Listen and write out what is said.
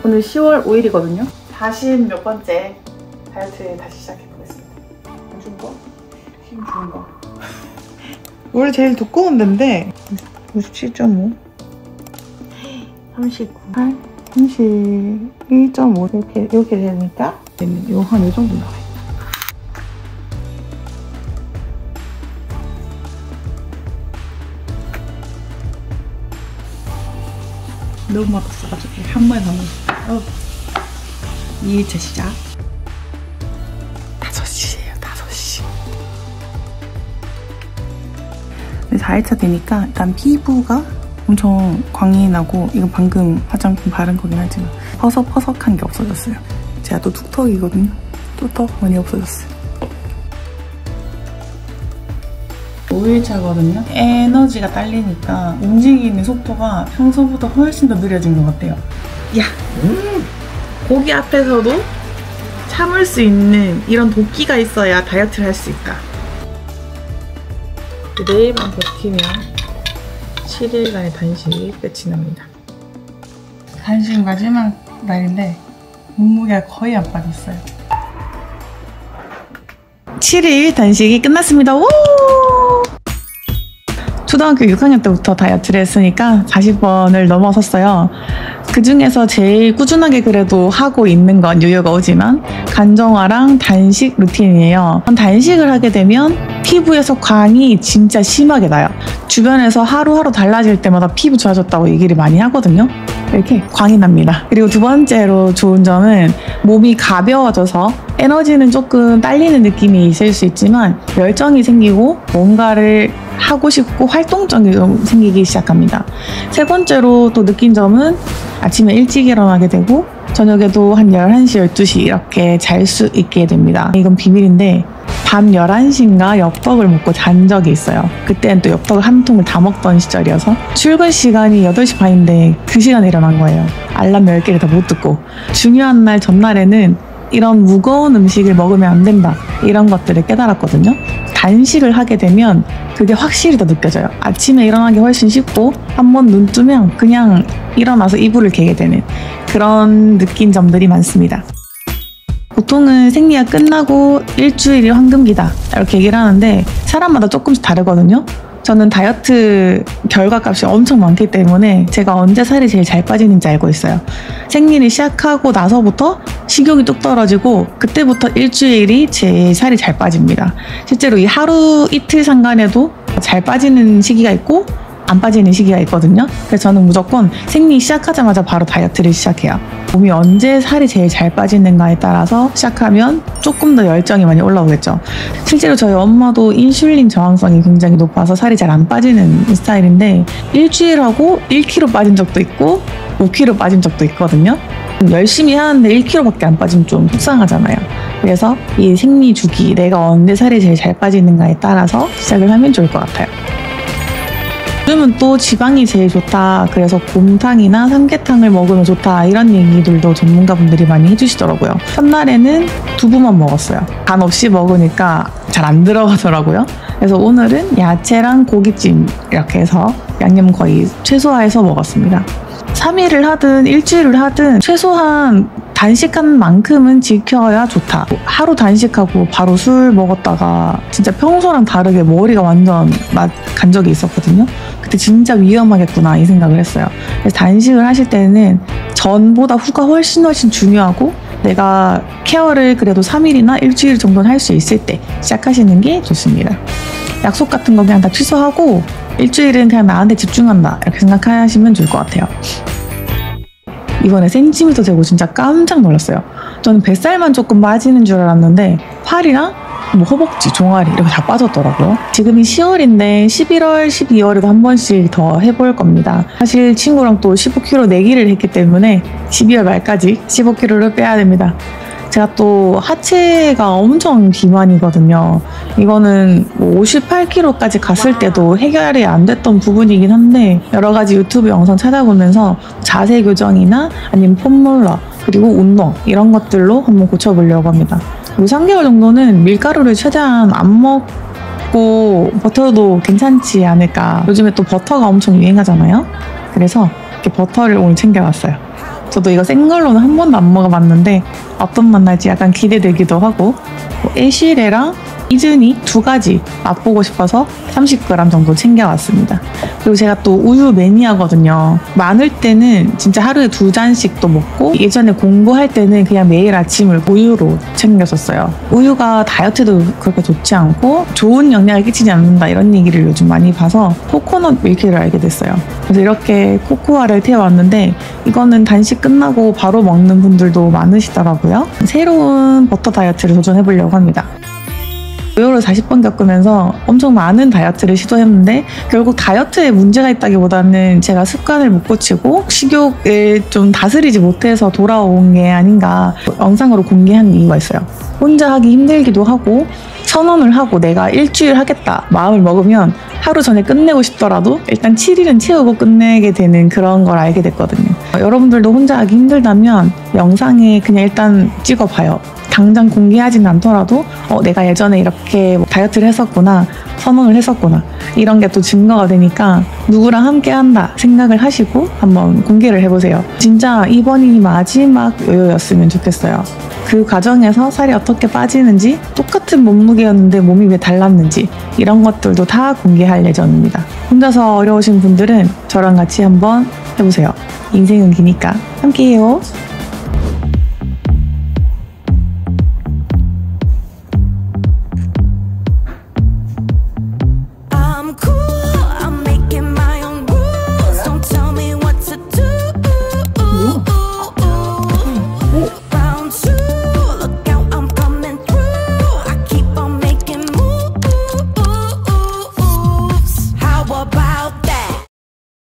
오늘 10월 5일이거든요. 40 몇 번째 다이어트 다시 시작해보겠습니다. 힘 준 거? 힘 준 거. 원래 제일 두꺼운 데인데 57.5 39 8 31.5 이렇게 되니까 요 한 이 정도 나와요. 너무 맛없어가지고 한 번에 다 먹었어요. 2일차 시작. 5시에요, 5시. 4일차 되니까 일단 피부가 엄청 광이 나고, 이거 방금 화장품 바른 거긴 하지만 퍼석퍼석한 게 없어졌어요. 제가 또 툭턱이거든요. 또 턱 많이 없어졌어요. 5일차거든요. 에너지가 딸리니까 움직이는 속도가 평소보다 훨씬 더 느려진 것 같아요. 야, 고기 앞에서도 참을 수 있는 이런 도끼가 있어야 다이어트를 할 수 있다. 내일만 버티면 7일간의 단식이 끝이 납니다. 단식 마지막 날인데 몸무게가 거의 안 빠졌어요. 7일 단식이 끝났습니다. 우! 초등학교 6학년 때부터 다이어트를 했으니까 40번을 넘어섰어요. 그 중에서 제일 꾸준하게 그래도 하고 있는 건 요요가 오지만 간정화랑 단식 루틴이에요. 단식을 하게 되면 피부에서 광이 진짜 심하게 나요. 주변에서 하루하루 달라질 때마다 피부 좋아졌다고 얘기를 많이 하거든요. 이렇게 광이 납니다. 그리고 두 번째로 좋은 점은 몸이 가벼워져서 에너지는 조금 딸리는 느낌이 있을 수 있지만 열정이 생기고 뭔가를 하고 싶고 활동적이 좀 생기기 시작합니다. 세 번째로 또 느낀 점은 아침에 일찍 일어나게 되고 저녁에도 한 11시, 12시 이렇게 잘 수 있게 됩니다. 이건 비밀인데 밤 11시인가 엽떡을 먹고 잔 적이 있어요. 그때는 또 엽떡을 한 통을 다 먹던 시절이어서 출근 시간이 8시 반인데 그 시간에 일어난 거예요. 알람 10개를 다 못 듣고. 중요한 날 전날에는 이런 무거운 음식을 먹으면 안 된다, 이런 것들을 깨달았거든요. 단식을 하게 되면 그게 확실히 더 느껴져요. 아침에 일어나기 훨씬 쉽고 한번 눈 뜨면 그냥 일어나서 이불을 개게 되는 그런 느낀 점들이 많습니다. 보통은 생리가 끝나고 일주일이 황금기다 이렇게 얘기를 하는데 사람마다 조금씩 다르거든요. 저는 다이어트 결과값이 엄청 많기 때문에 제가 언제 살이 제일 잘 빠지는지 알고 있어요. 생리를 시작하고 나서부터 식욕이 뚝 떨어지고 그때부터 일주일이 제일 살이 잘 빠집니다. 실제로 이 하루 이틀 상간에도 잘 빠지는 시기가 있고 안 빠지는 시기가 있거든요. 그래서 저는 무조건 생리 시작하자마자 바로 다이어트를 시작해요. 몸이 언제 살이 제일 잘 빠지는가에 따라서 시작하면 조금 더 열정이 많이 올라오겠죠. 실제로 저희 엄마도 인슐린 저항성이 굉장히 높아서 살이 잘 안 빠지는 스타일인데 일주일 하고 1kg 빠진 적도 있고 5kg 빠진 적도 있거든요. 열심히 하는데 1kg밖에 안 빠지면 좀 속상하잖아요. 그래서 이 생리 주기, 내가 언제 살이 제일 잘 빠지는가에 따라서 시작을 하면 좋을 것 같아요. 요즘은 또 지방이 제일 좋다, 그래서 곰탕이나 삼계탕을 먹으면 좋다, 이런 얘기들도 전문가분들이 많이 해주시더라고요. 첫날에는 두부만 먹었어요. 간 없이 먹으니까 잘 안 들어가더라고요. 그래서 오늘은 야채랑 고기찜 이렇게 해서 양념 거의 최소화해서 먹었습니다. 3일을 하든 일주일을 하든 최소한 단식한 만큼은 지켜야 좋다. 하루 단식하고 바로 술 먹었다가 진짜 평소랑 다르게 머리가 완전 간 적이 있었거든요. 그때 진짜 위험하겠구나 이 생각을 했어요. 그래서 단식을 하실 때는 전보다 후가 훨씬 중요하고 내가 케어를 그래도 3일이나 일주일 정도는 할 수 있을 때 시작하시는 게 좋습니다. 약속 같은 거 그냥 다 취소하고 일주일은 그냥 나한테 집중한다 이렇게 생각하시면 좋을 것 같아요. 이번에 센티미터 재고 진짜 깜짝 놀랐어요. 저는 뱃살만 조금 빠지는 줄 알았는데 팔이랑 뭐 허벅지, 종아리 이렇게 다 빠졌더라고요. 지금이 10월인데 11월, 12월에도 한 번씩 더 해볼 겁니다. 사실 친구랑 또 15kg 내기를 했기 때문에 12월 말까지 15kg를 빼야 됩니다. 제가 또 하체가 엄청 비만이거든요. 이거는 뭐 58kg까지 갔을 때도 해결이 안 됐던 부분이긴 한데 여러 가지 유튜브 영상 찾아보면서 자세 교정이나 아니면 폼롤러 그리고 운동 이런 것들로 한번 고쳐보려고 합니다. 3개월 정도는 밀가루를 최대한 안 먹고 버텨도 괜찮지 않을까. 요즘에 또 버터가 엄청 유행하잖아요. 그래서 이렇게 버터를 오늘 챙겨왔어요. 저도 이거 생 걸로는 한 번도 안 먹어봤는데 어떤 맛 날지 약간 기대되기도 하고, 에쉬레랑 이즈니 두 가지 맛보고 싶어서 30g 정도 챙겨왔습니다. 그리고 제가 또 우유 매니아거든요. 많을 때는 진짜 하루에 2잔씩도 먹고, 예전에 공부할 때는 그냥 매일 아침을 우유로 챙겼었어요. 우유가 다이어트도 그렇게 좋지 않고 좋은 영향을 끼치지 않는다, 이런 얘기를 요즘 많이 봐서 코코넛 밀크를 알게 됐어요. 그래서 이렇게 코코아를 태워왔는데, 이거는 단식 끝나고 바로 먹는 분들도 많으시더라고요. 새로운 버터 다이어트를 도전해보려고 합니다. 요요를 40번 겪으면서 엄청 많은 다이어트를 시도했는데, 결국 다이어트에 문제가 있다기보다는 제가 습관을 못 고치고 식욕을 좀 다스리지 못해서 돌아온 게 아닌가. 영상으로 공개한 이유가 있어요. 혼자 하기 힘들기도 하고, 선언을 하고 내가 일주일 하겠다 마음을 먹으면 하루 전에 끝내고 싶더라도 일단 7일은 채우고 끝내게 되는 그런 걸 알게 됐거든요. 여러분들도 혼자 하기 힘들다면 영상에 그냥 일단 찍어봐요. 당장 공개하지는 않더라도 내가 예전에 이렇게 다이어트를 했었구나, 선언을 했었구나, 이런 게 또 증거가 되니까 누구랑 함께 한다 생각을 하시고 한번 공개를 해보세요. 진짜 이번이 마지막 요요였으면 좋겠어요. 그 과정에서 살이 어떻게 빠지는지, 똑같은 몸무게였는데 몸이 왜 달랐는지, 이런 것들도 다 공개할 예정입니다. 혼자서 어려우신 분들은 저랑 같이 한번 해보세요. 인생은 기니까 함께해요.